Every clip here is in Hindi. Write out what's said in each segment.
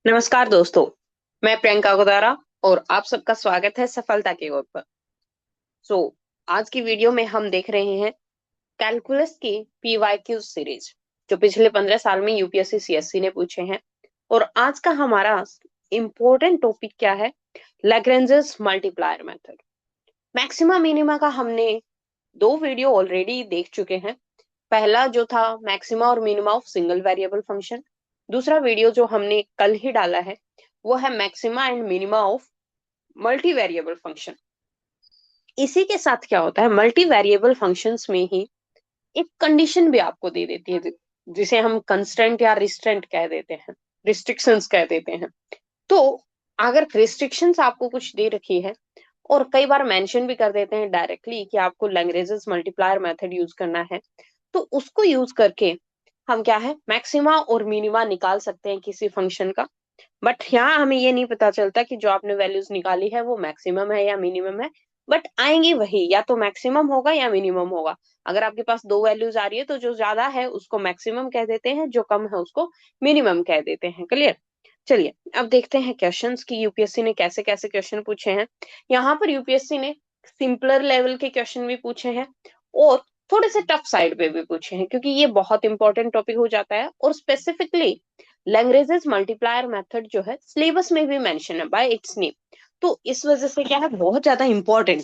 नमस्कार दोस्तों। मैं प्रियंका गोदारा और आप सबका स्वागत है सफलता की ओर पर। सो आज की वीडियो में हम देख रहे हैं कैलकुलस की पीवाईक्यू सीरीज जो पिछले 15 साल में यूपीएससी सीएससी ने पूछे हैं। और आज का हमारा इम्पोर्टेंट टॉपिक क्या है? Lagrange's multiplier method. Maxima minima का हमने दो वीडियो ऑलरेडी देख चुके हैं। पहला जो था मैक्सिमा और minima of single variable function. दूसरा वीडियो जो हमने कल ही डाला है वो है maxima and minima of multi variable function. इसी के साथ क्या होता है, मल्टी वेरिएबल फंक्शंस में ही एक कंडीशन भी आपको दे देती है जिसे हम कंस्ट्रेंट या रिस्ट्रेंट कह देते हैं, रिस्ट्रिक्शंस कह देते हैं। तो अगर रिस्ट्रिक्शंस आपको कुछ दे रखी है और कई बार मेंशन भी कर देते हैं डायरेक्टली कि आपको लैग्रेंजेस मल्टीप्लायर मेथड यूज करना है, तो उसको यूज करके हम क्या है मैक्सिमा और मिनिमा निकाल सकते हैं किसी फंक्शन का। बट यहाँ हमें ये नहीं पता चलता कि जो आपने वैल्यूज निकाली है वो मैक्सिमम है या मिनिमम है। बट आएंगी वही, या तो मैक्सिमम होगा या मिनिमम होगा। अगर आपके पास दो वैल्यूज आ रही है तो जो ज्यादा है उसको मैक्सिमम कह देते हैं, जो कम है उसको मिनिमम कह देते हैं। क्लियर? चलिए अब देखते हैं क्वेश्चंस की यूपीएससी ने कैसे कैसे क्वेश्चन पूछे हैं। यहाँ पर यूपीएससी ने सिंपलर लेवल के क्वेश्चन भी पूछे हैं और थोड़े से टफ साइड पे भी पूछे हैं, क्योंकि ये बहुत इंपॉर्टेंट टॉपिक हो जाता है। और स्पेसिफिकली लैग्रेंजेस मल्टीप्लायर मेथड जो है सिलेबस में भी मेंशन है बाय इट्स नेम। तो इस वजह से क्या है, बहुत ज्यादा इंपॉर्टेंट।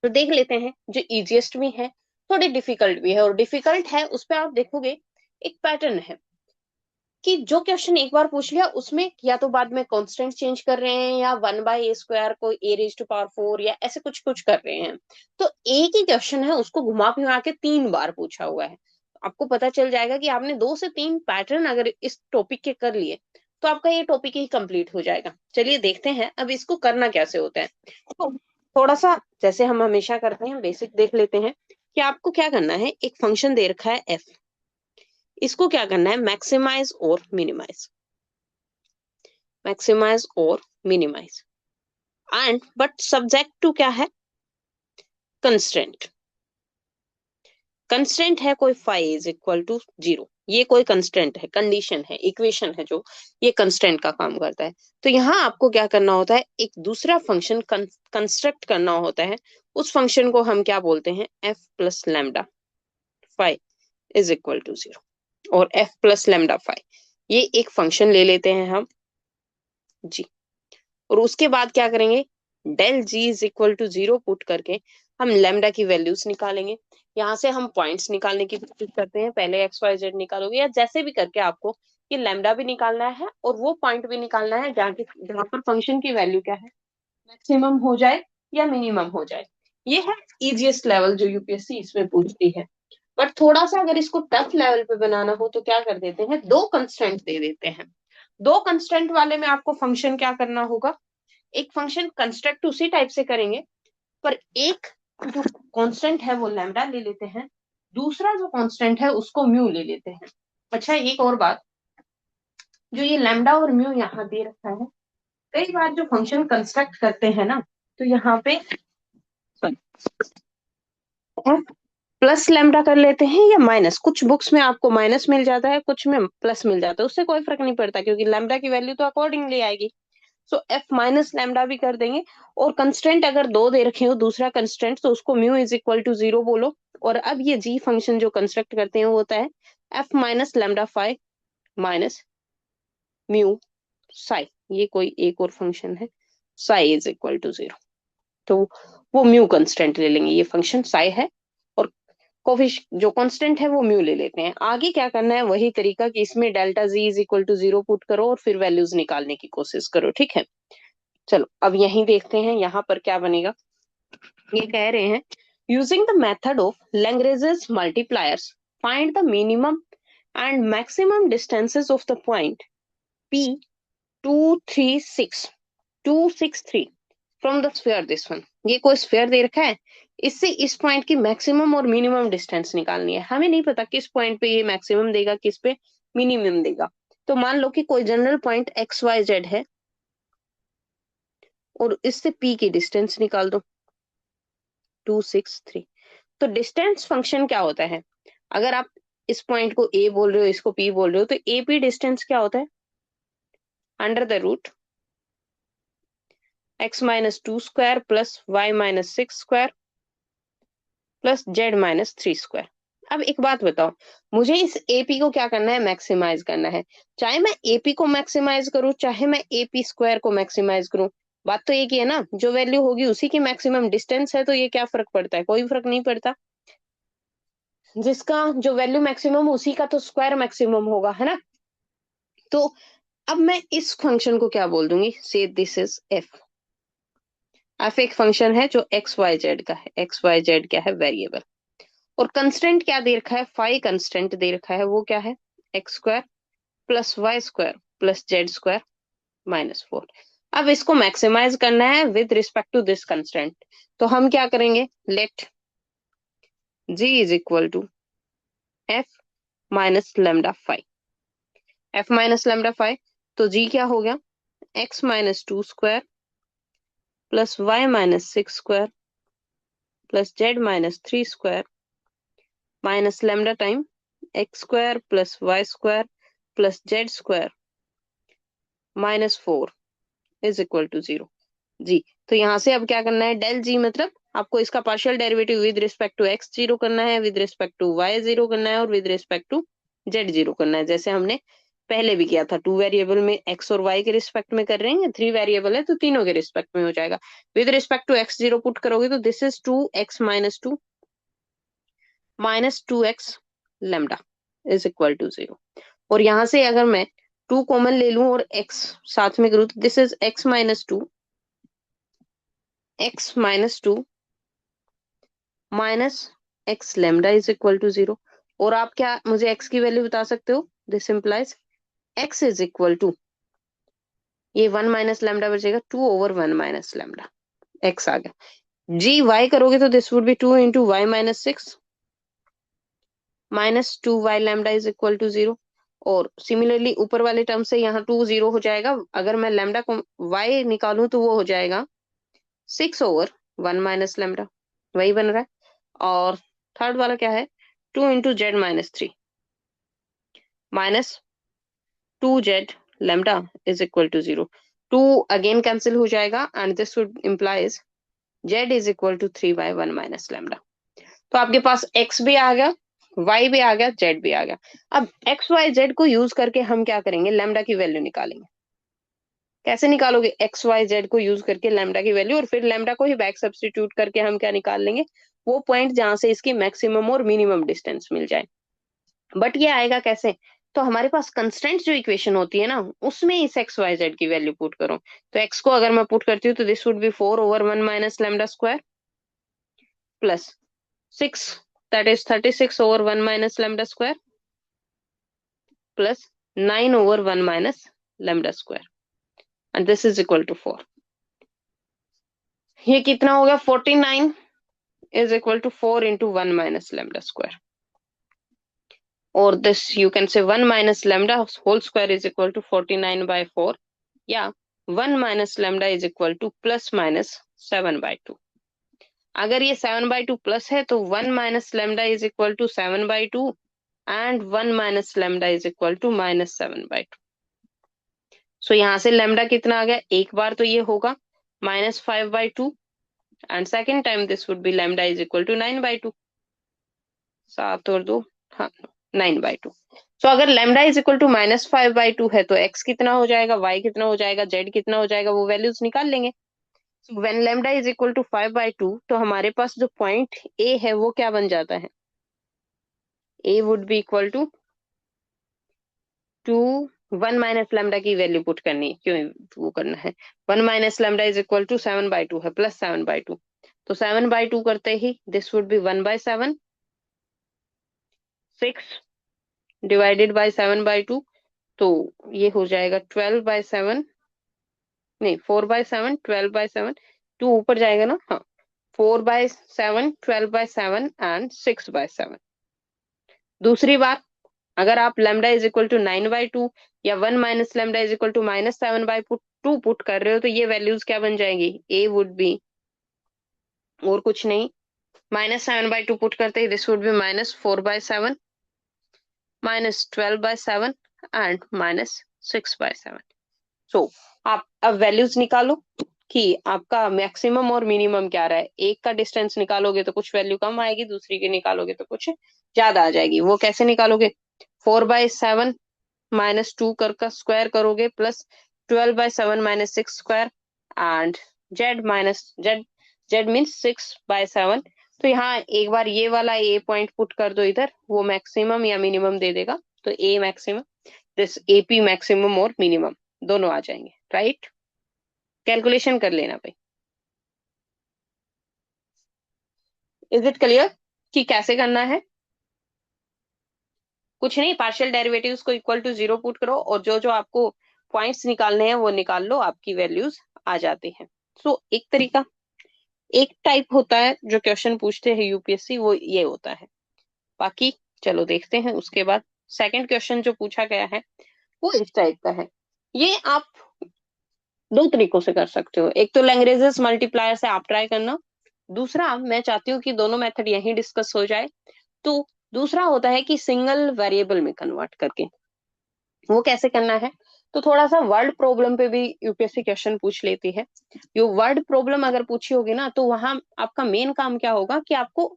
तो देख लेते हैं जो इजिएस्ट भी है, थोड़ी डिफिकल्ट भी है। और डिफिकल्ट है उस पर आप देखोगे एक पैटर्न है कि जो क्वेश्चन एक बार पूछ लिया उसमें या तो बाद में कांस्टेंट चेंज कर रहे हैं या 1/a² को a⁴ या ऐसे कुछ कुछ कर रहे हैं। तो एक ही क्वेश्चन है उसको घुमा फिरा के 3 बार पूछा हुआ है। आपको पता चल जाएगा कि आपने 2 से 3 पैटर्न अगर इस टॉपिक के कर लिए तो आपका ये टॉपिक ही कंप्लीट हो जाएगा। चलिए देखते हैं अब इसको करना कैसे होता है। तो थोड़ा सा जैसे हम हमेशा करते हैं बेसिक देख लेते हैं कि आपको क्या करना है। एक फंक्शन दे रखा है f, इसको क्या करना है, मैक्सिमाइज और मिनिमाइज, मैक्सिमाइज और minimise. And but subject to क्या है, कंस्ट्रेंट। कंस्ट्रेंट है कोई φ = 0, ये कोई कंस्ट्रेंट है, कंडीशन है, इक्वेशन है जो ये कंस्ट्रेंट का काम करता है। तो यहाँ आपको क्या करना होता है, एक दूसरा फंक्शन कंस्ट्रक्ट करना होता है। उस फंक्शन को हम क्या बोलते हैं, f+λ φ = 0 और f+λ φ, ये एक फंक्शन ले लेते हैं हम जी। और उसके बाद क्या करेंगे, del g is equal to 0 put करके हम लेमडा की वैल्यूज निकालेंगे। यहाँ से हम पॉइंट्स निकालने की कोशिश करते हैं, पहले एक्स वाई जेड निकालोगे या जैसे भी करके आपको ये लेमडा भी निकालना है और वो पॉइंट भी निकालना है जहाँ पर फंक्शन की वैल्यू क्या है, मैक्सिमम हो जाए या मिनिमम हो जाए। ये है इजिएस्ट लेवल जो यूपीएससी इसमें पूछती है। बट थोड़ा सा अगर इसको टफ लेवल पे बनाना हो तो क्या कर देते हैं, दो कंस्ट्रेंट दे देते हैं। दो कंस्ट्रेंट वाले में आपको फंक्शन क्या करना होगा, एक फंक्शन कंस्ट्रक्ट उसी टाइप से करेंगे, पर एक जो कांस्टेंट है वो लैम्डा ले लेते हैं, दूसरा जो कांस्टेंट है उसको म्यू ले लेते हैं। अच्छा एक और बात, जो ये लैम्डा और म्यू यहाँ दे रखा है, कई बार जो फंक्शन कंस्ट्रक्ट करते हैं ना, तो यहाँ पे एफ प्लस लैम्डा कर लेते हैं या माइनस। कुछ बुक्स में आपको माइनस मिल जाता है, कुछ में प्लस मिल जाता है, उससे कोई फर्क नहीं पड़ता क्योंकि लैम्डा की वैल्यू तो अकॉर्डिंगली आएगी। सो f-λ भी कर देंगे। और कंस्टेंट अगर दो दे रखे हो, दूसरा कंस्टेंट, तो उसको μ = 0 बोलो। और अब ये g फंक्शन जो कंस्ट्रक्ट करते हैं वो होता है f-λ φ माइनस म्यू साई। ये कोई एक और फंक्शन है, ψ = 0। तो वो म्यू कंस्टेंट ले लेंगे, ये फंक्शन साई है और कोफिश जो कांस्टेंट है वो म्यू ले लेते हैं। आगे क्या करना है, वही तरीका कि इसमें डेल्टा z = 0 पुट करो और फिर वैल्यूज निकालने की कोशिश करो। ठीक है, चलो अब यही देखते हैं यहाँ पर क्या बनेगा। ये कह रहे हैं using the method of Lagrange's multipliers find the minimum and maximum distances of the point p 263 from the sphere this one. ये कोई स्फीयर दे रखा है, इससे इस पॉइंट की मैक्सिमम और मिनिमम डिस्टेंस निकालनी है। हमें नहीं पता किस पॉइंट पे ये मैक्सिमम देगा, किस पे मिनिमम देगा। तो मान लो कि कोई general point x y z है और इससे p की डिस्टेंस निकाल दो 263। तो डिस्टेंस फंक्शन क्या होता है, अगर आप इस पॉइंट को a बोल रहे हो, इसको p बोल रहे हो, तो ए पी डिस्टेंस क्या होता है, under the root x minus 2 square plus y minus 6 square plus z minus 3 square. अब एक बात बताओ, मुझे इस एपी को क्या करना है, मैक्सिमाइज करना है। चाहे मैं एपी को मैक्सिमाइज करूं, चाहे मैं एपी स्क्वायर को मैक्सिमाइज करूं, बात तो एक ही है ना, जो वैल्यू होगी उसी की मैक्सिमम डिस्टेंस है, तो ये क्या फर्क पड़ता है, कोई फर्क नहीं पड़ता। जिसका जो वैल्यू मैक्सिमम उसी का तो स्क्वायर मैक्सिमम होगा, है ना। तो अब मैं इस फंक्शन को क्या बोल दूंगी, से दिस इज एफ। एफ एक फंक्शन है जो एक्स वाई जेड का है, एक्स वाई जेड क्या है, वेरिएबल। और कंस्टेंट क्या दे रखा है, फाई कंस्टेंट दे रखा है, वो क्या है, x square plus y square plus z square minus 4। अब इसको मैक्सिमाइज करना है with respect to this constant, तो हम क्या करेंगे, let g is equal to f minus lambda five, f minus lambda five, तो g क्या हो गया, x minus 2 square plus y minus 6 square plus z minus 3 square minus lambda time x square plus y square plus z square minus 4 is equal to 0 जी। तो यहाँ से अब क्या करना है, डेल जी मतलब आपको इसका partial derivative with respect to x zero करना है, with respect to y zero करना है, और with respect to z zero करना है, जैसे हमने पहले भी किया था। 2 वेरिएबल में एक्स और वाई के रिस्पेक्ट में कर रहे हैं, 3 वेरिएबल है तो तीनों के रिस्पेक्ट में हो जाएगा। With respect to x zero put करोगे तो this is 2x minus 2 minus 2x lambda is equal to 0। और यहां से अगर मैं 2 कॉमन ले लूं और x साथ में करूं तो this is x minus 2 x minus 2 minus x lambda is equal to 0। और आप क्या मुझे x की वैल्यू बता सकते हो, this implies x is equal to, ये 1 माइनस लेमडा बचेगा, 2 ओवर 1 माइनस लेमडा, x आ गया। जी वाई करोगे तो this would be 2 into y minus 6 minus 2 y lambda is equal to 0। और सिमिलरली ऊपर वाले टर्म से यहाँ 2 0 हो जाएगा, अगर मैं लेमडा को y निकालूं तो वो हो जाएगा 6 ओवर 1 माइनस लेमडा, वही बन रहा है। और थर्ड वाला क्या है, 2 into z minus 3 minus 2 z lambda is equal to 0। 2 again cancel हो जाएगा and this would implies z is equal to 3 by 1 minus lambda. तो आपके पास x भी आ गया, y भी आ गया, z भी आ गया। अब x y z को यूज करके हम क्या करेंगे, लेमडा की वैल्यू निकालेंगे। कैसे निकालोगे, एक्स वाई जेड को यूज करके लेमडा की वैल्यू, और फिर लेमडा को ही बैक सब्स्टिट्यूट करके हम क्या निकाल लेंगे, वो पॉइंट जहां से इसकी मैक्सिमम और मिनिमम डिस्टेंस मिल जाए। बट ये आएगा कैसे, तो हमारे पास कंस्टेंट जो इक्वेशन होती है ना, उसमें इस एक्स वाई जेड की वैल्यू पुट करो। तो एक्स को अगर मैं पुट करती हूँ तो this would be 4 over 1 minus lambda square plus 6 that is 36 over 1 minus lambda square plus 9 over 1 minus lambda square and this is equal to 4। ये कितना हो गया, 49 is equal to 4 into 1 minus lambda square, or this you can say 1 minus lambda whole square is equal to 49 by 4, या 1 minus lambda is equal to plus minus 7 by 2। अगर ये 7 by 2 प्लस है तो 1 minus lambda is equal to 7 by 2 and 1 minus lambda is equal to minus 7 by 2। सो यहाँ से lambda कितना आ गया, एक बार तो ये होगा minus 5 by 2 and second time this would be lambda is equal to 9 by 2, 7 और 2, हाँ 9 बाई 2। सो अगर lambda is equal to minus 5 by 2 है तो x कितना हो जाएगा, y कितना हो जाएगा, z कितना हो जाएगा, वो वैल्यूज निकाल लेंगे। So when lambda is equal to 5 by 2 तो हमारे पास जो पॉइंट a है वो क्या बन जाता है, a would be equal to 1 minus lambda की वैल्यू पुट करनी है, क्यों वो करना है, 1 minus lambda is equal to 7 by 2 है प्लस 7 बाई 2, तो 7 बाई 2 करते ही this would be 1 by 7, 6 divided by 7 by 2, तो ये हो जाएगा 12 बाई 7, नहीं 4 बाई 7, 12 बाई 7, 2 ऊपर जाएगा ना, हाँ 4 बाई 7, 12 बाई 7 एंड 6 बाई 7। दूसरी बार अगर आप lambda is equal to 9 by 2 या 1 minus lambda is equal to minus 7 by 2 put कर रहे हो तो ये वैल्यूज क्या बन जाएंगी, ए वुड बी और कुछ नहीं, माइनस 7 बाई 2 पुट करते ही this would be minus 4 by 7 minus 12 by 7 and minus 6 by 7। So आप अब वैल्यूज निकालो कि आपका मैक्सिमम और मिनिमम क्या रहा है। एक का डिस्टेंस निकालोगे तो कुछ वैल्यू कम आएगी, दूसरी के निकालोगे तो कुछ ज्यादा आ जाएगी। वो कैसे निकालोगे? 4/7 -2 कर का स्क्वायर करोगे plus 12/7 -6 square and Z Z means 6/7। तो यहाँ एक बार ये वाला ए पॉइंट पुट कर दो इधर, वो मैक्सिमम या मिनिमम दे देगा। तो ए मैक्सिमम, दिस एपी मैक्सिमम और मिनिमम दोनों आ जाएंगे, राइट। कैलकुलेशन कर लेना भाई। इज इट क्लियर कि कैसे करना है? कुछ नहीं, पार्शियल डेरिवेटिव्स को इक्वल टू 0 पुट करो और जो जो आपको पॉइंट्स निकालने हैं वो निकाल लो, आपकी वैल्यूज आ जाती हैं। सो एक तरीका, एक टाइप होता है जो क्वेश्चन पूछते हैं यूपीएससी, वो ये होता है। बाकी चलो देखते हैं। उसके बाद सेकंड क्वेश्चन जो पूछा गया है वो इस टाइप का है। ये आप दो तरीकों से कर सकते हो। एक तो लैग्रेंजेस मल्टीप्लायर से आप ट्राई करना, दूसरा मैं चाहती हूँ कि दोनों मेथड यहीं डिस्कस हो जाए। तो दूसरा होता है कि सिंगल वेरिएबल में कन्वर्ट करके। वो कैसे करना है? तो थोड़ा सा वर्ड प्रॉब्लम पे भी यूपीएससी क्वेश्चन पूछ लेती है। ये वर्ड प्रॉब्लम अगर पूछी होगी ना, तो वहां आपका मेन काम क्या होगा कि आपको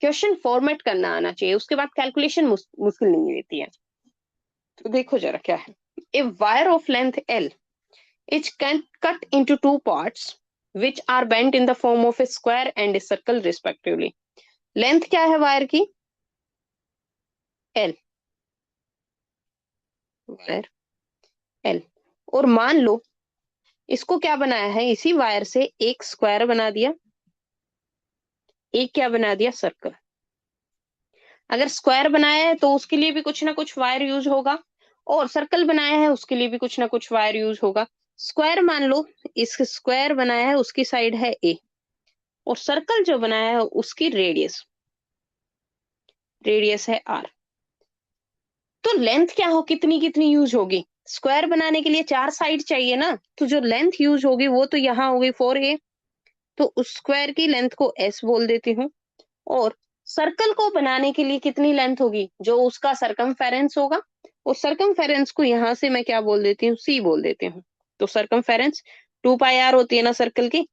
क्वेश्चन फॉर्मेट करना आना चाहिए। उसके बाद कैलकुलेशन मुश्किल नहीं रहती है। तो देखो जरा क्या है। A wire of length l is can cut into two parts which are bent in the form of a square and a circle respectively। Length क्या है वायर की? L, wire L. और मान लो इसको क्या बनाया है, इसी वायर से एक स्क्वायर बना दिया, एक क्या बना दिया, सर्कल। अगर स्क्वायर बनाया है तो उसके लिए भी कुछ ना कुछ वायर यूज होगा, और सर्कल बनाया है उसके लिए भी कुछ ना कुछ वायर यूज होगा। स्क्वायर मान लो, इस स्क्वायर बनाया है उसकी साइड है ए, और सर्कल जो बनाया है उसकी रेडियस रेडियस है आर। तो लेंथ क्या हो, कितनी कितनी यूज होगी? स्क्वायर बनाने के लिए चार साइड चाहिए ना, तो जो लेंथ यूज होगी वो तो यहाँ होगी 4a। तो उस स्क्वायर की लेंथ को एस बोल देती हूँ। और सर्कल को बनाने के लिए कितनी लेंथ होगी? जो उसका सरकमफेरेंस होगा, उस सरकमफेरेंस को यहां से मैं क्या बोल देती हूँ, सी बोल देती हूँ। तो सरकमफेरेंस 2πr होती है ना सर्कल की।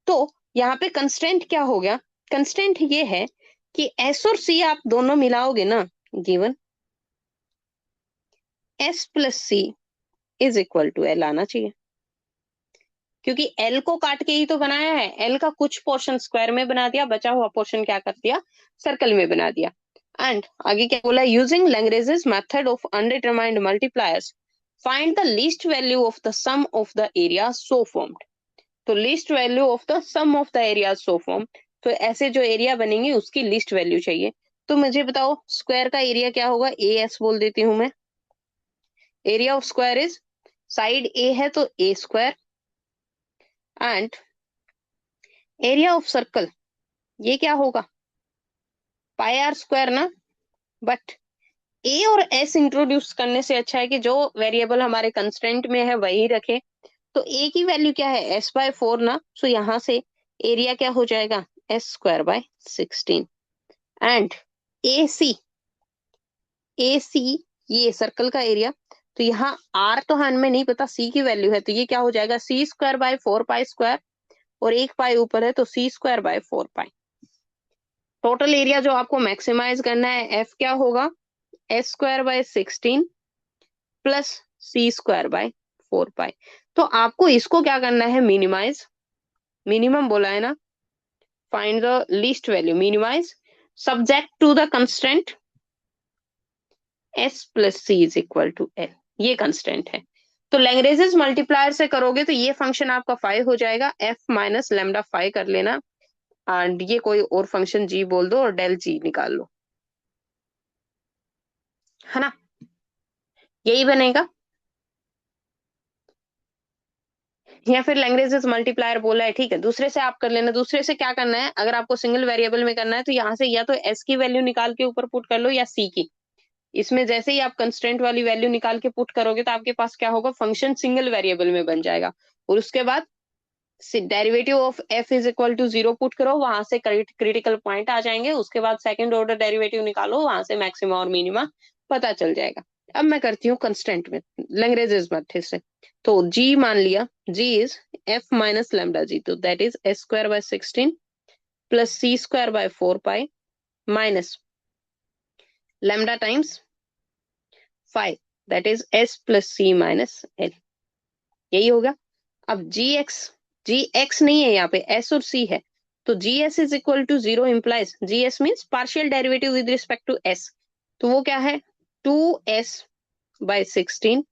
तो यहाँ पे कंस्टेंट क्या हो गया? कंस्टेंट ये है कि एस और सी आप दोनों मिलाओगे ना, given s plus c is equal to l आना चाहिए। क्योंकि एल को काट के ही तो बनाया है, एल का कुछ पोर्शन स्क्वायर में बना दिया, बचा हुआ पोर्शन क्या कर दिया, सर्कल में बना दिया। एंड आगे क्या बोला, using Lagrange's method of undetermined multipliers find the least value of the sum of the area so formed. तो least value of the sum of the area so formed, तो ऐसे जो एरिया बनेंगे उसकी लीस्ट वैल्यू चाहिए। तो मुझे बताओ स्क्वायर का एरिया क्या होगा, ए एस बोल देती हूँ मैं। Area of square is, side a है तो a square, and area of circle ये क्या होगा, πr² ना। बट ए और एस इंट्रोड्यूस करने से अच्छा है कि जो वेरिएबल हमारे कंस्टेंट में है वही रखे। तो ए की वैल्यू क्या है, s/4 ना। सो यहां से एरिया क्या हो जाएगा, s² / 16। एंड ए सी, ए सी ये सर्कल का एरिया। तो यहाँ आर तो हमें नहीं पता, सी की वैल्यू है, तो ये क्या हो जाएगा, c²/4π²। और एक पाई ऊपर है तो c²/4π। टोटल एरिया जो आपको मैक्सिमाइज करना है, एफ क्या होगा, s² / 16 प्लस c²/4π। तो आपको इसको क्या करना है, मिनिमाइज, मिनिमम बोला है ना, find the least value, minimise subject to the constant s plus c is equal to l। ये कंस्टेंट है। तो लैग्रेंजेस मल्टीप्लायर से करोगे तो ये फंक्शन आपका 5 हो जाएगा, f माइनस लेमडा 5 कर लेना, एंड ये कोई और फंक्शन g बोल दो और डेल g निकाल लो, है ना, यही बनेगा। या फिर लैग्रेंजेस मल्टीप्लायर बोला है, ठीक है, दूसरे से आप कर लेना। दूसरे से क्या करना है, अगर आपको सिंगल वेरिएबल में करना है तो यहाँ से या तो s की वैल्यू निकाल के ऊपर पुट कर लो या c की। इसमें जैसे ही आप कंस्टेंट वाली वैल्यू निकाल के पुट करोगे तो आपके पास क्या होगा, फंक्शन सिंगल वेरिएबल में बन जाएगा। और उसके बाद derivative of f is equal to 0 put करो, वहां से क्रिटिकल पॉइंट आ जाएंगे। उसके बाद सेकंड ऑर्डर डेरिवेटिव निकालो, वहां से मैक्सिमा और मिनिमा पता चल जाएगा। अब मैं करती हूँ कंस्टेंट में, लैग्रेंज मेथड से। तो जी मान लिया, g is f minus lambda g, तो that is s square by 16 plus c square by 4 pi minus lambda times 5, that is s plus c minus l. यही होगा। अब जी एक्स नहीं है, यहाँ पे एस और सी है, तो g s is equal to zero implies g s means partial derivative with respect to s. तो वो क्या है, 2s/16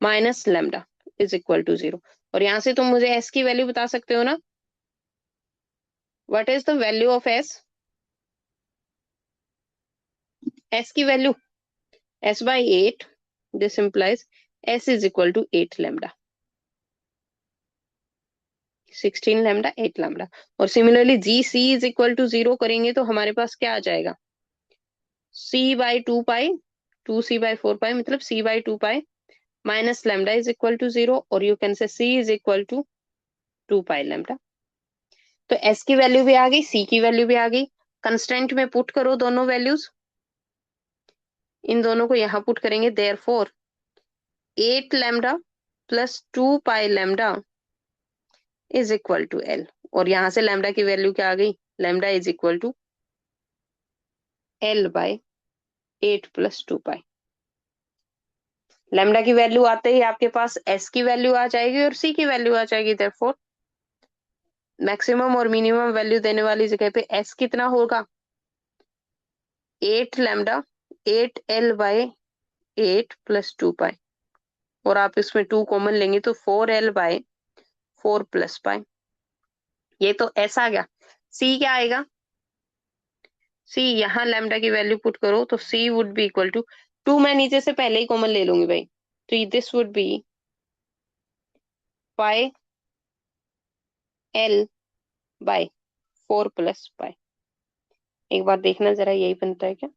minus lambda is equal to zero. और यहां से तुम मुझे एस की वैल्यू बता सकते हो ना, what is the value of s, s की value s/8, this implies s is equal to 8 lambda, 16 lambda 8 lambda. और similarly g c is equal to zero करेंगे तो हमारे पास क्या आ जाएगा, c/2 पाई, 2c/4 पाई मतलब c/2 pi minus lambda is equal to zero, और you can say c is equal to 2 pi lambda. तो s की वैल्यू भी आ गई, c की वैल्यू भी आ गई। कंस्टेंट में पुट करो दोनों वैल्यूज, इन दोनों को यहां पुट करेंगे, therefore 8 lambda plus 2 pi lambda is equal to l. और यहां से लैम्डा की वैल्यू क्या आ गई, lambda is equal to L/8 plus 2 pi. Lambda की वैल्यू आते ही आपके पास s की वैल्यू आ जाएगी और c की वैल्यू आ जाएगी, देयरफॉर मैक्सिमम और मिनिमम वैल्यू देने वाली जगह पे s कितना होगा, 8 लैम्डा 8L/8 प्लस 2 पाई, और आप इसमें 2 कॉमन लेंगे तो 4L/4 प्लस पाई। ये तो s आ गया। c क्या आएगा, c यहाँ लैम्डा की वैल्यू पुट करो तो c would be equal to 2, मैं नीचे से पहले ही कॉमन ले लूंगी भाई, तो this would B pi L/4 plus pi. एक बार देखना जरा, यही बनता है क्या,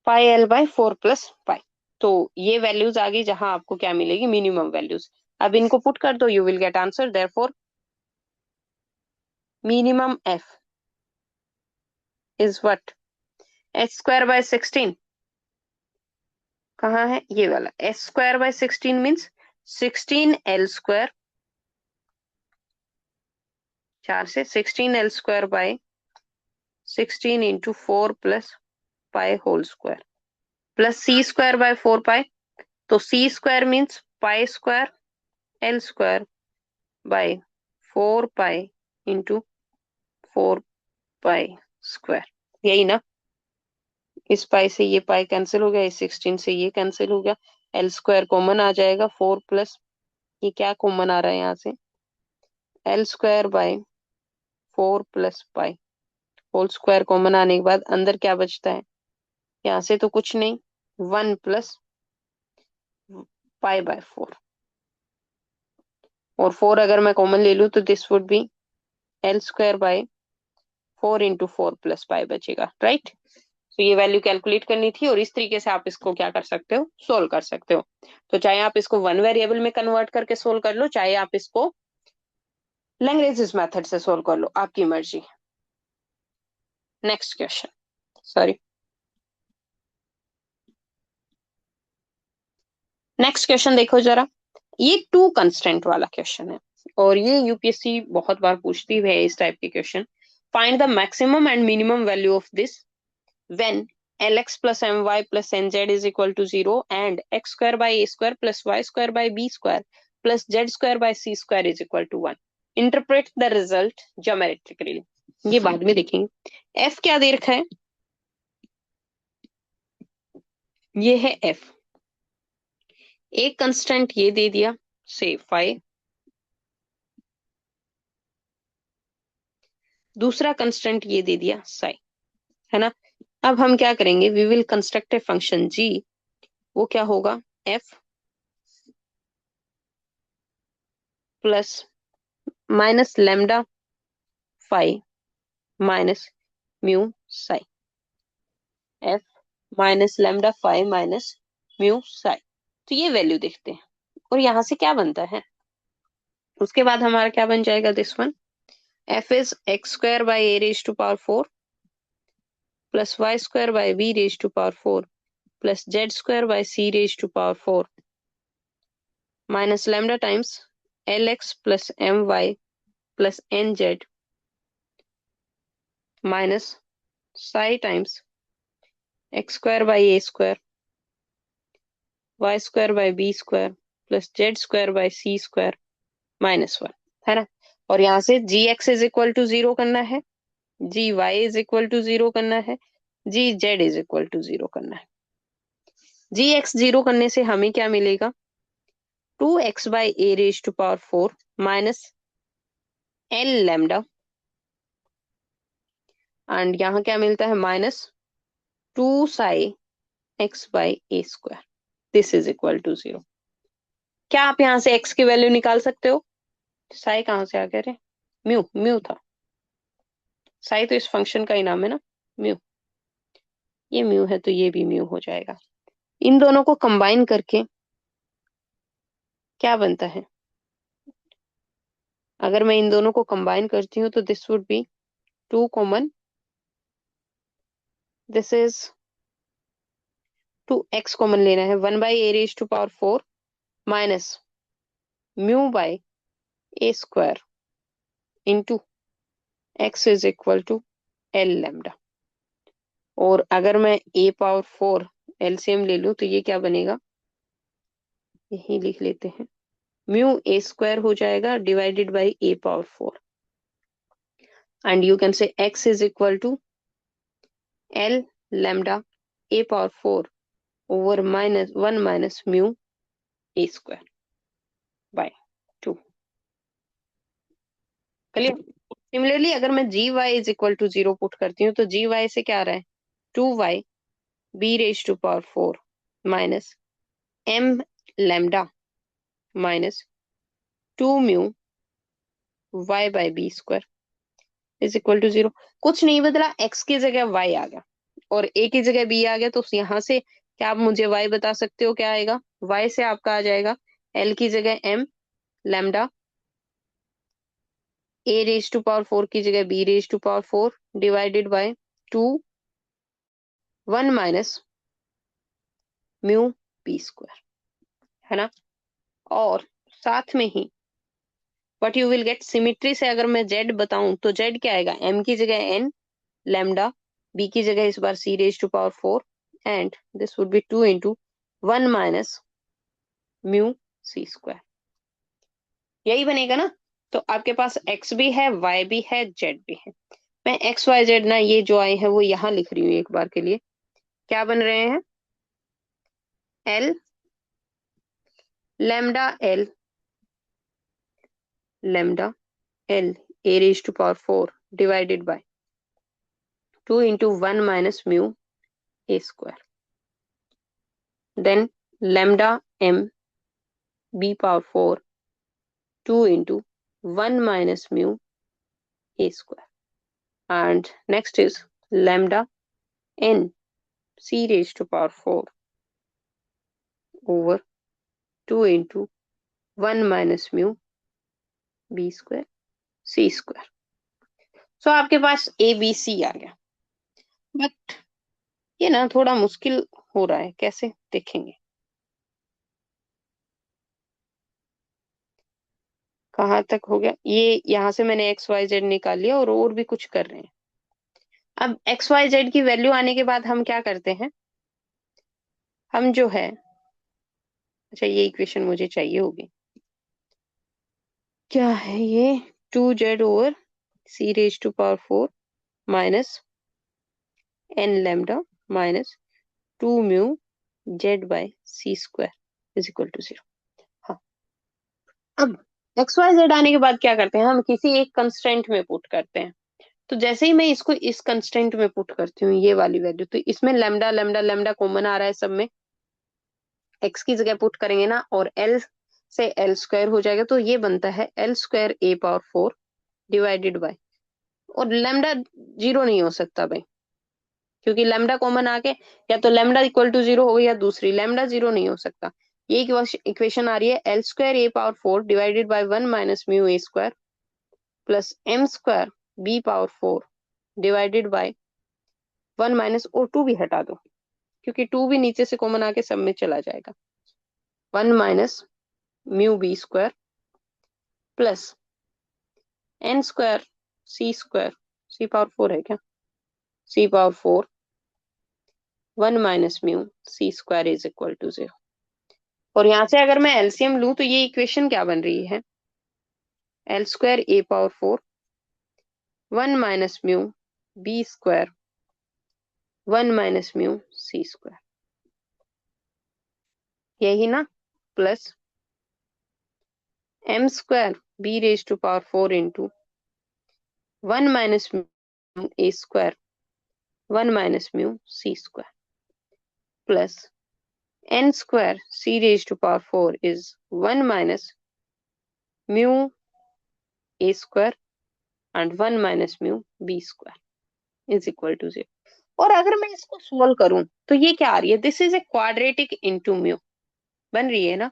पाई L/4 प्लस पाई। तो ये वैल्यूज आ गई जहां आपको क्या मिलेगी, मिनिमम वैल्यूज। अब इनको पुट कर दो, you will get answer, therefore minimum f is what, s² by 16 कहाँ है, ये वाला s² बाय 16 मीन्स 16L², 4 से 16L² by 16 into 4 plus pi whole square plus c² by 4 pi. तो c² मीन्स पाई² L² बाय 4 पाई इंटू 4 पाई², यही ना। इस पाई से ये पाई कैंसिल हो गया, इस 16 से ये कैंसिल हो गया, L² कॉमन आ जाएगा, 4 प्लस ये क्या कॉमन आ रहा है यहाँ से, L² by 4 plus pi whole square common आने के बाद अंदर क्या बचता है, यहाँ से तो कुछ नहीं, 1 प्लस पाई/4, और 4 अगर मैं कॉमन ले लूं तो this would be L² by 4 into 4 plus pi बचेगा, राइट। तो ये वैल्यू कैलकुलेट करनी थी, और इस तरीके से आप इसको क्या कर सकते हो, सोल्व कर सकते हो। तो चाहे आप इसको वन वेरिएबल में कन्वर्ट करके सोल्व कर लो, चाहे आप इसको लैग्रेंज मेथड से सोल्व कर लो, आपकी मर्जी। Next question, sorry, next question देखो जरा। ये टू कंस्टेंट वाला क्वेश्चन है, और ये यूपीएससी बहुत बार पूछती है इस टाइप के question. Find the maximum and minimum value of this when lx plus my plus nz is equal to 0 and x square by a square plus y square by b square plus z square by c square is equal to 1. Interpret the result geometrically. ये बाद में देखेंगे। f क्या दे रखा है, ये है f। एक कंस्टेंट ये दे दिया से 5, दूसरा कंस्टेंट ये दे दिया psi, है ना। अब हम क्या करेंगे, we will construct a function g, वो क्या होगा, f plus minus lambda phi minus mu psi, f minus lambda phi minus mu psi. तो ये वैल्यू देखते हैं, और यहां से क्या बनता है, उसके बाद हमारा क्या बन जाएगा, this one f is x² by a raise to power 4 plus y² by b raise to power 4 plus z square by c raised to power 4 minus lambda times lx plus my plus nz minus psi times x square by a square y square by b square plus z square by c square minus 1, है ना। और यहाँ से जी एक्स इज इक्वल टू 0 करना है, जी वाई इज इक्वल टू 0 करना है, g z is equal to 0 करना है। जी एक्स 0 करने से हमें क्या मिलेगा, 2x by a raise to power 4 minus l lambda, and यहाँ क्या मिलता है, minus 2 psi x by a square, this is equal to 0। क्या आप यहाँ से x की वैल्यू निकाल सकते हो, साई कहाँ से आ गया रे, म्यू, म्यू था, साई तो इस फंक्शन का ही नाम है ना, म्यू, ये म्यू है तो ये भी म्यू हो जाएगा। इन दोनों को कंबाइन करके क्या बनता है, अगर मैं इन दोनों को कंबाइन करती हूँ तो this would be 2 common, this is 2x common लेना है, 1 by a raise to power 4 minus mu by a square into x is equal to l lambda. और अगर मैं a पावर 4 एलसीएम ले लूं तो ये क्या बनेगा, यही लिख लेते हैं, म्यू ए स्क्वायर हो जाएगा divided by a power 4, and you can say x is equal to l lambda a power 4 over minus 1 minus mu a square by 2। Clear. Similarly अगर मैं g y is equal to 0 put करती हूँ तो जी वाई से क्या आ रहा है, 2y b raise to power 4 minus m lambda minus 2 mu y by b square is equal to 0। कुछ नहीं बदला, x की जगह y आ गया और a की जगह b आ गया, तो यहाँ से क्या आप मुझे y बता सकते हो क्या आएगा, y से आपका आ जाएगा l की जगह m lambda, a raise to power 4 की जगह b raise to power 4 divided by 2 1 minus mu b square, है ना। और साथ में ही but you will get symmetry से अगर मैं z बताऊं तो z क्या आएगा, m की जगह n लैम्डा, b की जगह इस बार c raise to power 4 and this would be 2 into 1 minus mu c square, यही बनेगा ना। तो आपके पास x भी है, y भी है, z भी है। मैं x y z ना ये जो आए हैं वो यहाँ लिख रही हूँ एक बार के लिए, क्या बन रहे हैं, l lambda l lambda l a raise to power 4 divided by 2 into 1 minus mu a square, then lambda m b power 4 2 into 1 minus mu a square, and next is lambda n c raised to power 4 over 2 into 1 minus mu b square c square। सो आपके पास a b c आ गया, बट ये ना थोड़ा मुश्किल हो रहा है, कैसे देखेंगे, कहाँ तक हो गया ये, यहाँ से मैंने एक्स वाई जेड निकाल लिया और भी कुछ कर रहे हैं। अब एक्स वाई जेड की वैल्यू आने के बाद हम क्या करते हैं, हम जो है, अच्छा ये इक्वेशन मुझे चाहिए होगी, क्या है ये, 2z over c raise to power 4 minus n lambda minus 2 mu z by c square is equal to 0। हाँ, अब एक्स वाई जेड आने के बाद क्या करते हैं, हम किसी एक कंस्टेंट में पुट करते हैं। तो जैसे ही मैं इसको इस कंस्टेंट में पुट करती हूँ ये वाली वैल्यू, तो इसमें लैम्डा लैम्डा लैम्डा कॉमन आ रहा है सब में, एक्स की जगह पुट करेंगे ना और एल से एल स्क्वायर हो जाएगा, तो ये बनता है l square a power 4 divided bye, और लैम्डा 0 नहीं हो सकता भाई, क्योंकि लैम्डा कॉमन आके या तो लैम्डा इक्वल टू 0 होगा या दूसरी लैम्डा 0 नहीं हो सकता। ये इक्वेशन आ रही है l square a power 4 divided by 1 minus mu a square plus m square b power 4 divided by 1 minus, और 2 भी हटा दो, क्योंकि 2 भी नीचे से कॉमन आके सब में चला जाएगा। 1 minus mu b square plus n square c power 4 है क्या, c power 4 1 minus mu c square is equal to 0। और यहां से अगर मैं एलसीएम लूं तो ये इक्वेशन क्या बन रही है, l square a power 4 1 minus mu b square 1 minus mu c square, यही ना, plus m square b raise to power 4 into 1 minus mu a square 1 minus mu c square plus n square c raise to power 4 is 1 minus mu a square and 1 minus mu b square is equal to 0। और अगर मैं इसको सोल्व करूं तो ये क्या आ रही है, this is a quadratic into mu बन रही है ना,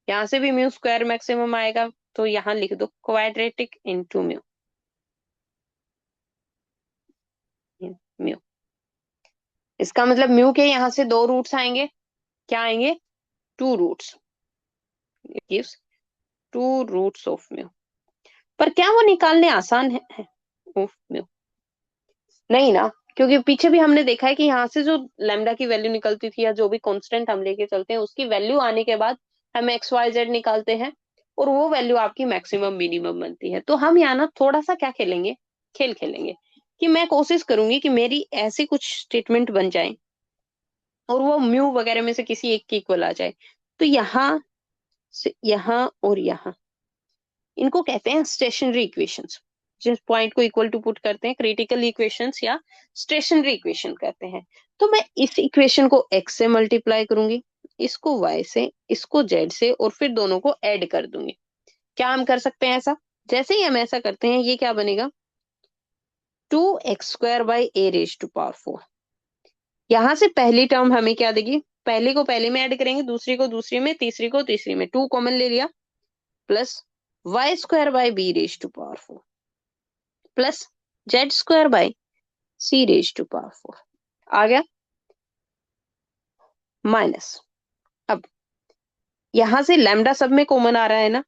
यहां से भी म्यू स्क्वायर मैक्सिमम आएगा, तो यहां लिख दो क्वाड्रेटिक इनटू म्यू, म्यू। इसका मतलब म्यू के यहां से 2 रूट्स आएंगे, क्या आएंगे, 2 roots, it gives 2 roots of mu. पर क्या वो निकालने आसान है ऑफ म्यू, नहीं ना, क्योंकि पीछे भी हमने देखा है कि यहाँ से जो लैम्डा की वैल्यू निकलती थी या जो भी कांस्टेंट हम लेके चलते हैं उसकी वैल्यू आने के बाद हम एक्स वाई जेड निकालते हैं और वो वैल्यू आपकी मैक्सिमम मिनिमम बनती है। तो हम यहाँ ना थोड़ा सा क्या खेलेंगे, खेल खेलेंगे कि मैं कोशिश करूंगी कि मेरी ऐसी कुछ स्टेटमेंट बन जाए और वो म्यू वगैरह में से किसी एक के इक्वल आ जाए। तो यहाँ से यहाँ और यहाँ, इनको कहते हैं स्टेशनरी इक्वेशंस। जिस पॉइंट को इक्वल टू पुट करते हैं क्रिटिकल इक्वेशंस या स्टेशनरी इक्वेशन कहते हैं। तो मैं इस इक्वेशन को x से मल्टीप्लाई करूंगी, इसको y से, इसको z से, और फिर दोनों को ऐड कर दूंगी। क्या हम कर सकते हैं ऐसा, जैसे ही हम ऐसा करते हैं ये क्या बनेगा, 2x square by a raise to power 4। यहां से पहली टर्म हमें क्या देगी, पहली को पहले में ऐड करेंगे, दूसरी को दूसरी में, तीसरी को तीसरी में, 2 कॉमन ले लिया, plus y square by b raise to power 4 plus z square by c raise to power 4 आ गया, माइनस। अब यहां से लैम्डा सब में कॉमन आ रहा है ना,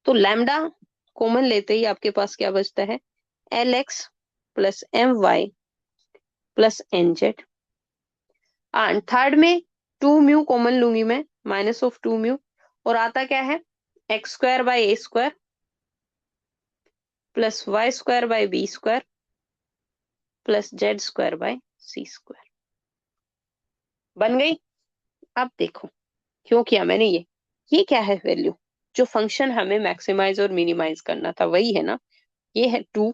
तो लैम्डा कॉमन लेते ही आपके पास क्या बचता है, l x plus m y plus n z, and third में 2 म्यू कॉमन लूंगी मैं, माइनस ऑफ 2 म्यू, और आता क्या है, x square by a square plus y square by b square plus z square by c square, बन गई। अब देखो क्यों किया मैंने ये क्या है वैल्यू, जो फंक्शन हमें मैक्सिमाइज और मिनिमाइज करना था वही है ना, ये है 2,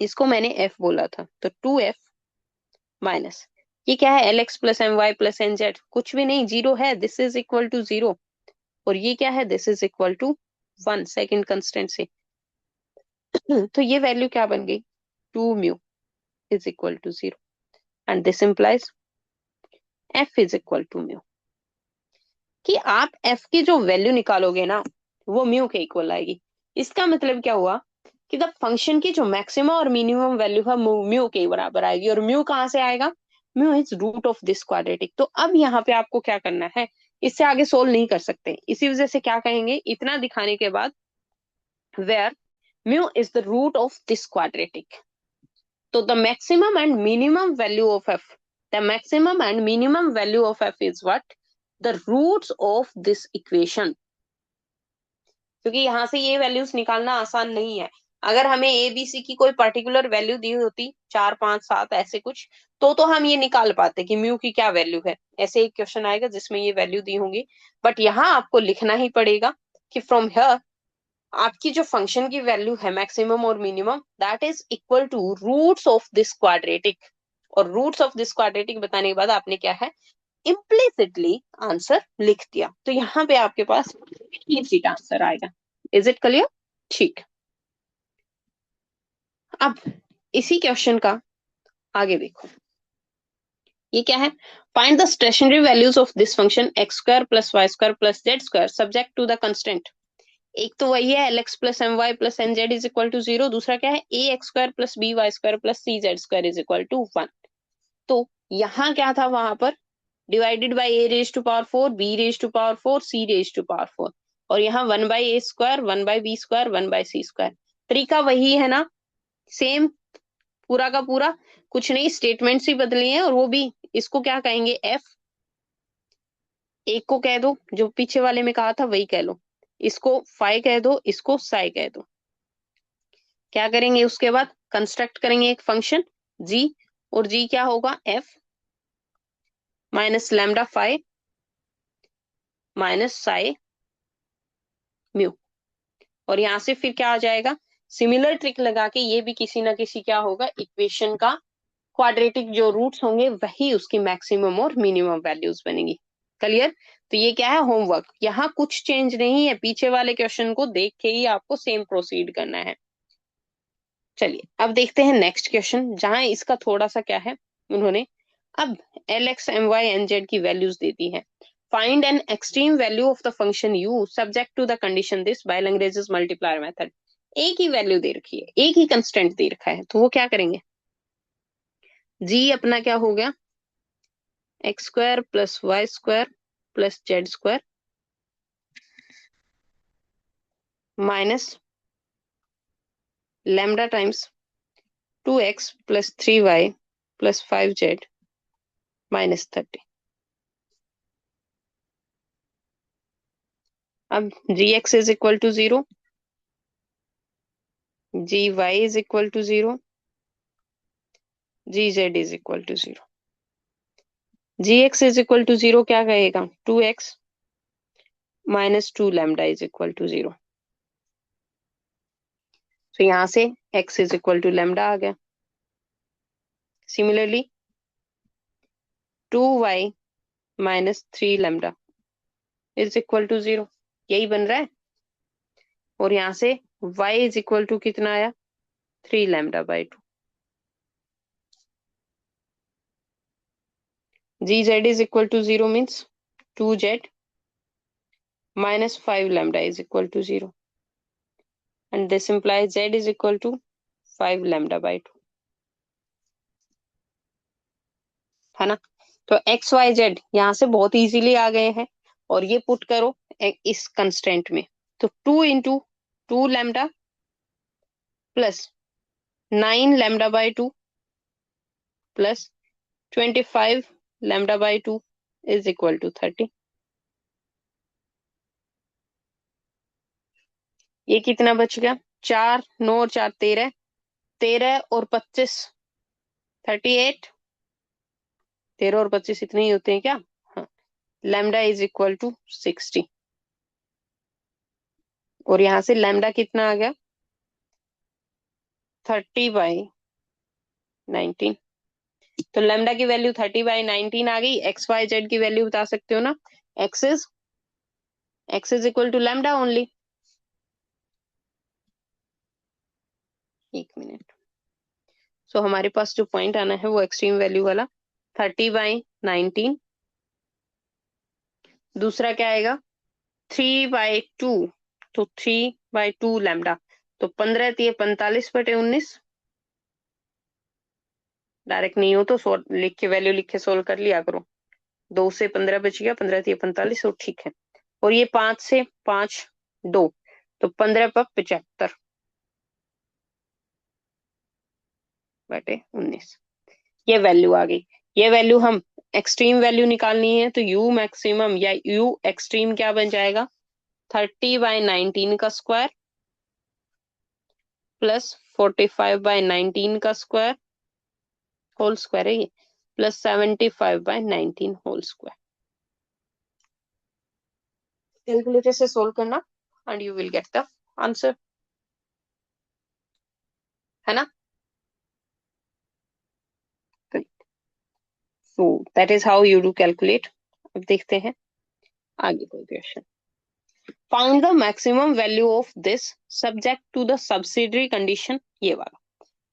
इसको मैंने f बोला था, तो 2f माइनस ये क्या है, l x plus m y plus n z, कुछ भी नहीं, 0 है, दिस इज इक्वल टू 0। और ये क्या है, this is equal to 1 second constant से। तो ये वैल्यू क्या बन गई, 2 mu is equal to 0 and this implies f is equal to mu, कि आप f की जो वैल्यू निकालोगे ना वो म्यू के इक्वल आएगी। इसका मतलब क्या हुआ कि द फंक्शन की जो मैक्सिमम और मिनिमम वैल्यू है म्यू के बराबर आएगी, और म्यू कहाँ से आएगा, mu is root of this quadratic. तो अब यहाँ पे आपको क्या करना है, इससे आगे सोल्व नहीं कर सकते, इसी वजह से क्या कहेंगे, इतना दिखाने के बाद where mu is the root of this quadratic, तो the maximum and minimum value of f, the maximum and minimum value of f is what, the roots of this equation. क्योंकि यहां से ये वैल्यूज निकालना आसान नहीं है, अगर हमें ए बी सी की कोई पर्टिकुलर वैल्यू दी होती 4 5 7 ऐसे कुछ, तो हम ये निकाल पाते कि म्यू की क्या वैल्यू है, ऐसे एक क्वेश्चन आएगा जिसमें ये वैल्यू दी होंगी। बट यहाँ आपको लिखना ही पड़ेगा कि फ्रॉम हियर आपकी जो फंक्शन की वैल्यू है मैक्सिमम और minimum, that is equal to roots of this quadratic. और रूट्स ऑफ दिस क्वाड्रेटिक बताने के बाद आपने क्या है, इम्प्लिसिटली आंसर लिख दिया, तो यहाँ पे आपके पास इम्प्लीसिट आंसर आएगा। इज इट क्लियर, ठीक। अब इसी क्वेश्चन का आगे देखो, ये क्या है, find the stationary values of this function x square plus y square plus z square subject to the constant. एक तो वही है l x plus m y plus n z is equal to 0, दूसरा क्या है, a x square plus b y square plus c z square is equal to 1। तो यहाँ क्या था वहां पर, divided by a raise to power 4, B raise to power 4, c raise to power 4, और यहाँ 1/a², 1/b², 1/c²। तरीका वही है ना, सेम, पूरा का पूरा, कुछ नहीं, स्टेटमेंट्स ही बदली हैं, और वो भी इसको क्या कहेंगे, एफ। एक को कह दो, जो पीछे वाले में कहा था वही कह लो, इसको फाई कह दो, इसको साई कह दो। क्या करेंगे उसके बाद, कंस्ट्रक्ट करेंगे एक फंक्शन जी, और जी क्या होगा, F minus lambda phi minus psi mu. और यहां से फिर क्या आ जाएगा, सिमिलर ट्रिक लगा के ये भी किसी ना किसी क्या होगा, इक्वेशन का क्वाड्रेटिक जो रूट्स होंगे वही उसकी मैक्सिमम और मिनिमम वैल्यूज बनेगी। क्लियर। तो ये क्या है, होमवर्क, यहाँ कुछ चेंज नहीं है, पीछे वाले क्वेश्चन को देख के ही आपको सेम प्रोसीड करना है। चलिए अब देखते हैं नेक्स्ट क्वेश्चन, जहां इसका थोड़ा सा क्या है, उन्होंने अब LX, My, Nz की वैल्यूज दे दी है। Find an extreme value of the function u subject to the condition this by Lagrange multiplier method. एक ही वैल्यू दे रखी है, एक ही कंस्टेंट दे रखा है, तो वो क्या करेंगे, जी अपना क्या हो गया, x² + y² + z² minus lambda times 2x + 3y + 5z - 30। अब gx is equal to 0, gy is equal to 0, gz is equal to 0। gx is equal to 0 क्या कहेगा, 2x - 2 lambda is equal to 0। तो यहां से x is equal to lambda आ गया। Similarly 2y - 3 lambda is equal to 0, यही बन रहा है। और यहां से y इज इक्वल टू कितना आया, 3 λ/2। gz is equal to 0 means 2z - 5 lambda is equal to 0, and this implies z is equal to 5 λ/2, है ना। तो एक्स वाई जेड यहाँ से बहुत इजीली आ गए हैं, और ये पुट करो इस कंस्टेंट में, तो 2 × 2 λ plus 9 λ/2 plus 25 λ/2 is equal to 30। ये कितना बच गया, 4 9 और 4 13, 13 और 25 38, 13 और 25 इतने ही होते हैं क्या, हाँ। लैम्डा इज इक्वल टू 60, और यहां से लैम्डा कितना आ गया, 30/19। तो लैम्डा की वैल्यू 30/19 आ गई। एक्स वाई जेड की वैल्यू बता सकते हो ना, x is equal to lambda only. एक मिनट। सो हमारे पास जो पॉइंट आना है वो एक्सट्रीम वैल्यू वाला 30/19। दूसरा क्या आएगा, 3/2, तो 3/2 लैम्डा, तो 15×3 = 45/19। डायरेक्ट नहीं हो तो लिख के वैल्यू लिख के सोल्व कर लिया करो। 2 से 15 बच गया, 15×3 = 45, तो ठीक है। और ये 5 से 5 2, तो 15/75/19, ये वैल्यू आ गई। ये वैल्यू हम एक्सट्रीम वैल्यू निकालनी है, तो यू मैक्सिमम या यू एक्सट्रीम क्या बन जाएगा, 30/19 का स्क्वायर प्लस 45/19 का स्क्वायर होल स्क्वायर है ये, प्लस 75/19 होल स्क्वायर। कैलकुलेटर से सोल्व करना and you will get the answer, है ना। So that is how you do calculate. अब देखते हैं आगे कोई question. Found the maximum value of this subject to the subsidiary condition, ये वाला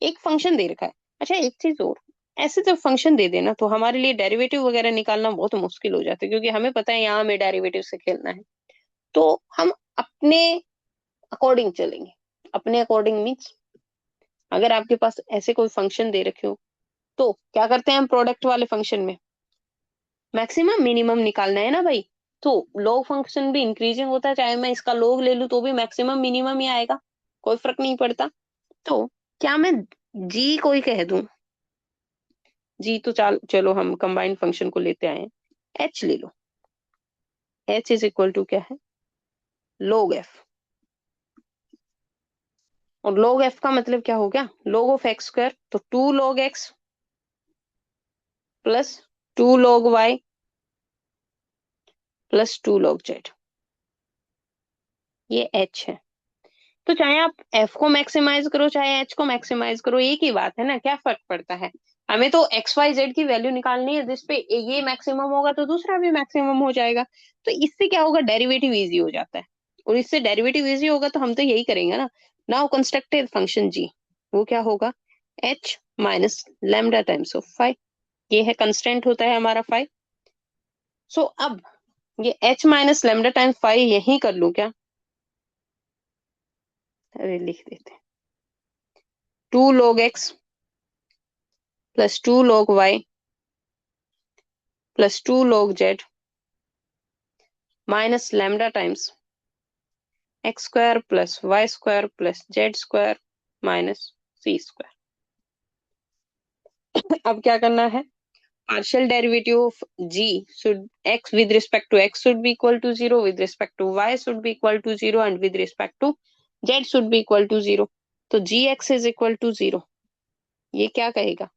एक फंक्शन दे रखा है। अच्छा एक चीज और, ऐसे जब फंक्शन दे देना तो हमारे लिए डेरिवेटिव वगैरह निकालना बहुत मुश्किल हो जाता है, क्योंकि हमें पता है यहाँ हमें डेरिवेटिव से खेलना है। तो हम अपने अकॉर्डिंग चलेंगे। अपने अकॉर्डिंग मीन्स, अगर आपके पास ऐसे कोई फंक्शन दे रखे हो तो क्या करते हैं हम प्रोडक्ट वाले फंक्शन में, मैक्सिमम मिनिमम निकालना है ना भाई। तो लॉग फंक्शन भी इंक्रीजिंग होता है, चाहे मैं इसका लॉग ले लूं तो भी मैक्सिमम मिनिमम ही आएगा, कोई फर्क नहीं पड़ता। तो क्या मैं जी को ही कह दूं, जी तो चलो हम कंबाइंड फंक्शन को लेते आए हैं, एच ले लो। एच इज इक्वल टू क्या है, log एफ। और log एफ का मतलब क्या हो गया, log ऑफ एक्स स्क्वायर, तो 2 log x plus 2 log y plus 2 log z, ये h है। तो चाहे आप f को मैक्सिमाइज करो चाहे h को मैक्सिमाइज करो, एक ही बात है ना, क्या फर्क पड़ता है। हमें तो एक्स वाई जेड की वैल्यू निकालनी है जिसपे ये मैक्सिमम होगा तो दूसरा भी मैक्सिमम हो जाएगा। तो इससे क्या होगा, डेरिवेटिव इजी हो जाता है। और इससे डेरिवेटिव इजी होगा तो हम तो यही करेंगे ना। नाउ कंस्ट्रक्टेड फंक्शन जी, वो क्या होगा, h minus lambda times of five, ये है कंस्टेंट होता है हमारा फाइव। सो अब ये h minus lambda times five यही कर लूं क्या, अरे लिख देते हैं, 2 log x plus 2 log y plus 2 log z minus lambda times x square plus y square plus z square minus c square. अब क्या करना है, partial derivative of g should x with respect to x should be equal to zero, with respect to y should be equal to zero and with respect to z should be equal to zero. तो g x is equal to zero, ये क्या कहेगा,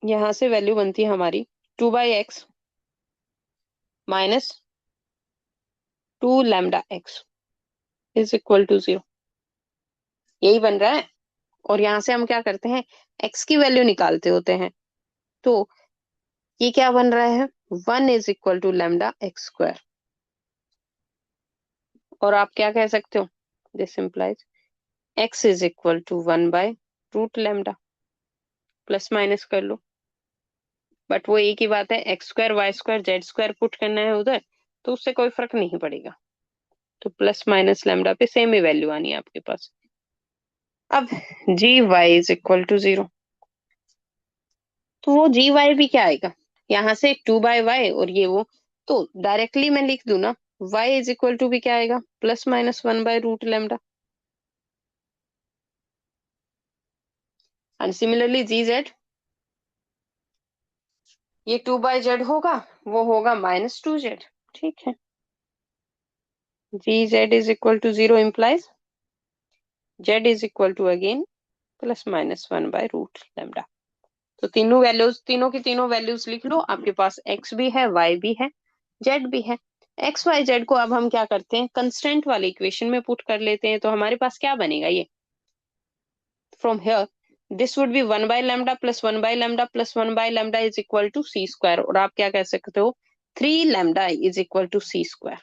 यहां से वैल्यू बनती है हमारी 2/x minus 2 λx is equal to zero, यही बन रहा है। और यहां से हम क्या करते हैं, x की वैल्यू निकालते होते हैं। तो ये क्या बन रहा है, 1 = λ x²। और आप क्या कह सकते हो, this implies x is equal to 1/√λ, plus minus कर लो। बट वो एक ही बात है, x² y² z² पुट करना है उधर, तो उससे कोई फर्क नहीं पड़ेगा। तो प्लस माइनस लैम्डा पे सेम ही वैल्यू आनी है आपके पास। अब g y is equal to zero, तो वो जी वाई भी क्या आएगा, यहाँ से 2/y और ये वो, तो डायरेक्टली मैं लिख दूं ना, y इज इक्वल टू भी क्या आएगा, plus minus 1/√λ। And similarly g z, ये 2/z होगा, वो होगा -2z। ठीक है, g z is equal to zero implies z is equal to again plus minus 1/√λ। तो तीनों वैल्यूज, तीनों की तीनों वैल्यूज लिख लो, आपके पास x भी है, y भी है, z भी है। एक्स वाई जेड को अब हम क्या करते हैं, कंस्टेंट वाले इक्वेशन में पुट कर लेते हैं। तो हमारे पास क्या बनेगा, ये from here this would be 1/λ plus 1/λ plus 1/λ is equal to c square. और आप क्या कह सकते हो, 3λ is equal to c square.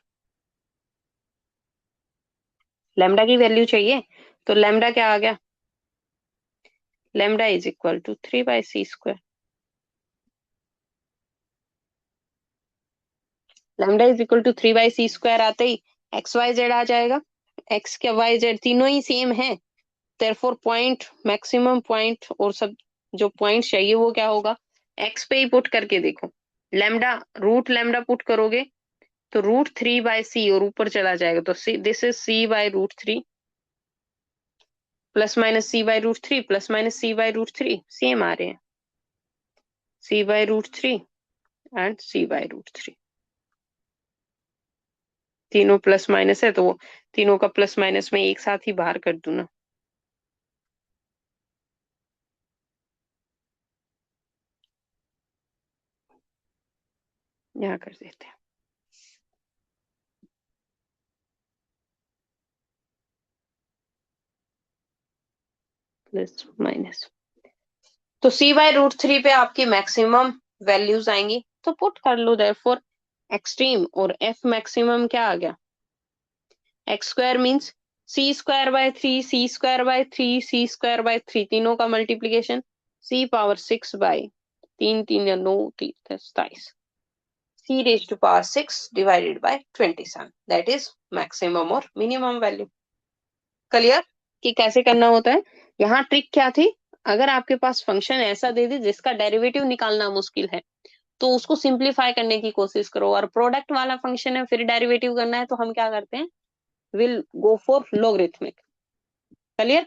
Lambda की वैल्यू चाहिए, तो लैम्डा क्या आ गया, lambda is equal to 3/c²। Lambda is equal to 3/c² आते ही एक्स वाई जेड आ जाएगा। एक्स के वाई जेड तीनों ही सेम है, देयरफॉर पॉइंट, मैक्सिमम पॉइंट और सब जो पॉइंट चाहिए वो क्या होगा, एक्स पे ही पुट करके देखो। लैम्डा, रूट लैम्डा पुट करोगे तो √3/c और ऊपर चला जाएगा, तो this is c/√3 plus minus c/√3 plus minus c/√3 same आ रहे हैं, c/√3 एंड c/√3, तीनों प्लस माइनस है तो वो तीनों का प्लस माइनस में एक साथ ही बाहर कर दूं ना। यहाँ कर देते हैं प्लस माइनस। तो c/√3 पे आपकी मैक्सिमम वैल्यूज आएंगी, तो पुट कर लो देयरफॉर एक्सट्रीम, और f मैक्सिमम क्या आ गया, x² means c²/3 c²/3 c²/3, तीनों का मल्टीप्लीकेशन c⁻6 3 3 या 9 3 27, c⁻6 divided by 27, that is maximum और मिनिमम वैल्यू। क्लियर कि कैसे करना होता है। यहाँ ट्रिक क्या थी, अगर आपके पास फंक्शन ऐसा दे दे जिसका डेरिवेटिव निकालना मुश्किल है तो उसको सिंप्लीफाई करने की कोशिश करो, और प्रोडक्ट वाला फंक्शन है फिर डेरिवेटिव करना है तो हम क्या करते हैं, will go for logarithmic. Clear?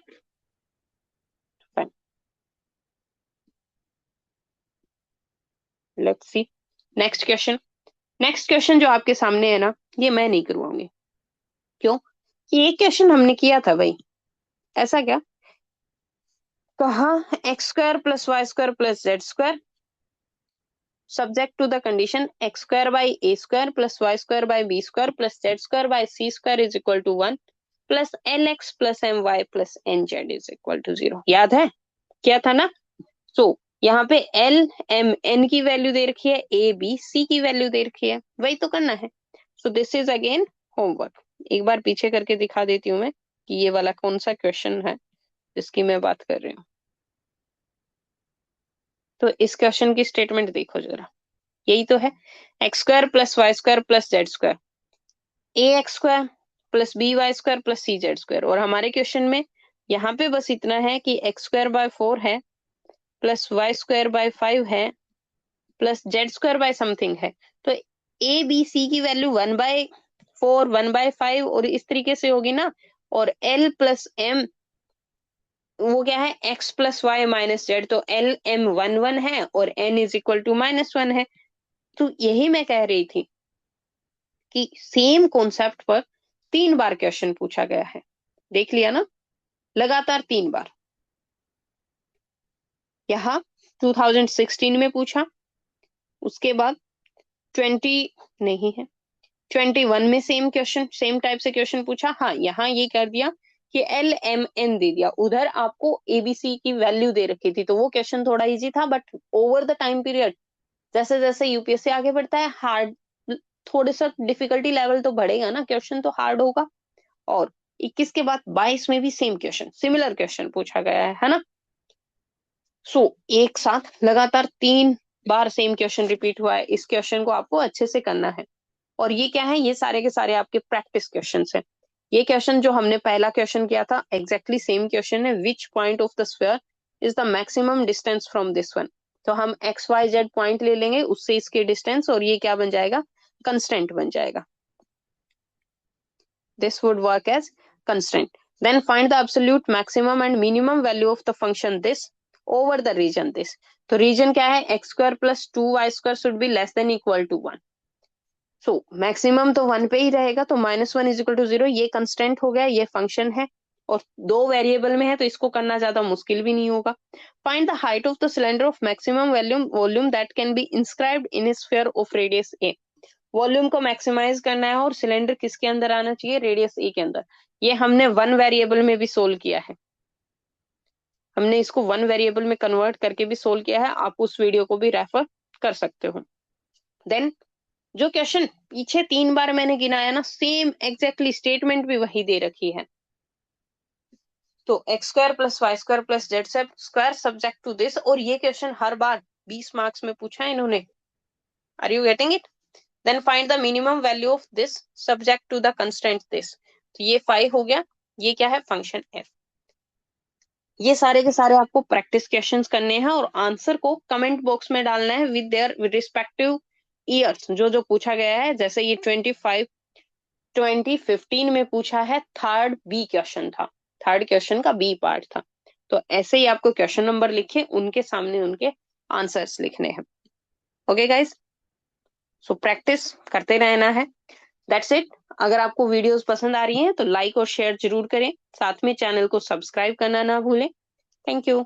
Let's see next question. Next question जो आपके सामने है ना, ये मैं नहीं करवाऊंगी। क्यों? कि एक क्वेश्चन हमने किया था भाई, ऐसा क्या कहा, x square plus y square plus z square subject to the condition x square by a square plus y square by b square plus z square by c square is equal to 1 plus lx plus my plus nz is equal to 0। याद है क्या था ना? सो यहाँ पे एल एम एन की वैल्यू दे रखी है, ए बी सी की वैल्यू दे रखी है, वही तो करना है। So this is again homework. एक बार पीछे करके दिखा देती हूँ मैं कि ये वाला कौन सा क्वेश्चन है जिसकी मैं बात कर रही हूँ। तो इस क्वेश्चन की स्टेटमेंट देखो जरा, यही तो है, x square plus y square plus z square, a x square plus b y square plus c z square. और हमारे क्वेश्चन में यहाँ पे बस इतना है कि एक्स स्क्वायर बाय 4 है प्लस वाई स्क्वायर बाय 5 है plus z square by something है। तो ए बी सी की वैल्यू 1/4 1/5 और इस तरीके से होगी ना। और एल प्लस एम वो क्या है, x plus y minus z, तो एल एम 1 1 है और एन इज इक्वल टू -1 है। तो यही मैं कह रही थी कि सेम कॉन्सेप्ट पर 3 बार क्वेश्चन पूछा गया है। देख लिया ना, लगातार 3 बार। यहाँ 2016 में पूछा, उसके बाद 20 नहीं है 21 में सेम क्वेश्चन, सेम टाइप से क्वेश्चन पूछा। हाँ, यहाँ ये कर दिया कि एल एम एन दे दिया, उधर आपको एबीसी की वैल्यू दे रखी थी, तो वो क्वेश्चन थोड़ा इजी था। But over the time period जैसे जैसे यूपीएससी आगे बढ़ता है, हार्ड थोड़े सा डिफिकल्टी लेवल तो बढ़ेगा ना, क्वेश्चन तो हार्ड होगा। और 21 के बाद 22 में भी सेम क्वेश्चन, सिमिलर क्वेश्चन पूछा गया है ना। सो एक साथ लगातार 3 बार सेम क्वेश्चन रिपीट हुआ है। इस क्वेश्चन को आपको अच्छे से करना है। और ये क्या है, ये सारे के सारे आपके प्रैक्टिस क्वेश्चन है। ये क्वेश्चन जो हमने पहला क्वेश्चन किया था एग्जैक्टली सेम क्वेश्चन है, which point of the sphere is the maximum distance from this one. तो हम एक्स वाई जेड पॉइंट ले लेंगे, उससे इसके डिस्टेंस, और ये क्या बन जाएगा, कंस्टेंट बन जाएगा। This would work as constant. Then find the absolute maximum and minimum value of the function this over the region this. तो region क्या है, x square plus 2y square should be less than equal to 1. So maximum तो 1 पे ही रहेगा, तो -1 is equal to 0, ये constant हो गया, ये function है और 2 वेरिएबल में है तो इसको करना ज्यादा मुश्किल भी नहीं होगा। Find the height of the cylinder of maximum volume that can be inscribed in a sphere of radius a. Volume को मैक्सिमाइज करना है और सिलेंडर किसके अंदर आना चाहिए, रेडियस ए के अंदर। ये हमने 1 वेरिएबल में भी सोल्व किया है, हमने इसको 1 वेरिएबल में कन्वर्ट करके भी सोल्व किया है, आप उस वीडियो को भी रेफर कर सकते हो। देन जो क्वेश्चन पीछे 3 बार मैंने गिनाया ना, सेम एग्जैक्टली स्टेटमेंट भी वही दे रखी है। तो x square plus y square plus z square subject to this, और ये क्वेश्चन हर बार 20 मार्क्स में पूछा है इन्होंने। Are you getting it? Then find the minimum value of this subject to the constant this। तो ये 5 हो गया, ये क्या है, फंक्शन f। ये सारे के सारे आपको प्रैक्टिस क्वेश्चंस करने हैं और आंसर को कमेंट बॉक्स में डालना है विद देयर रिस्पेक्टिव ईयर्स, जो जो पूछा गया है। जैसे ये 2015 में पूछा है, थर्ड बी क्वेश्चन था, थर्ड क्वेश्चन का बी पार्ट था। तो ऐसे ही आपको क्वेश्चन नंबर लिखे, उनके सामने उनके आंसर्स लिखने हैं। ओके गाइस, सो प्रैक्टिस करते रहना है। That's it. अगर आपको वीडियोस पसंद आ रही हैं तो लाइक और शेयर जरूर करें, साथ में चैनल को सब्सक्राइब करना ना भूलें। Thank you.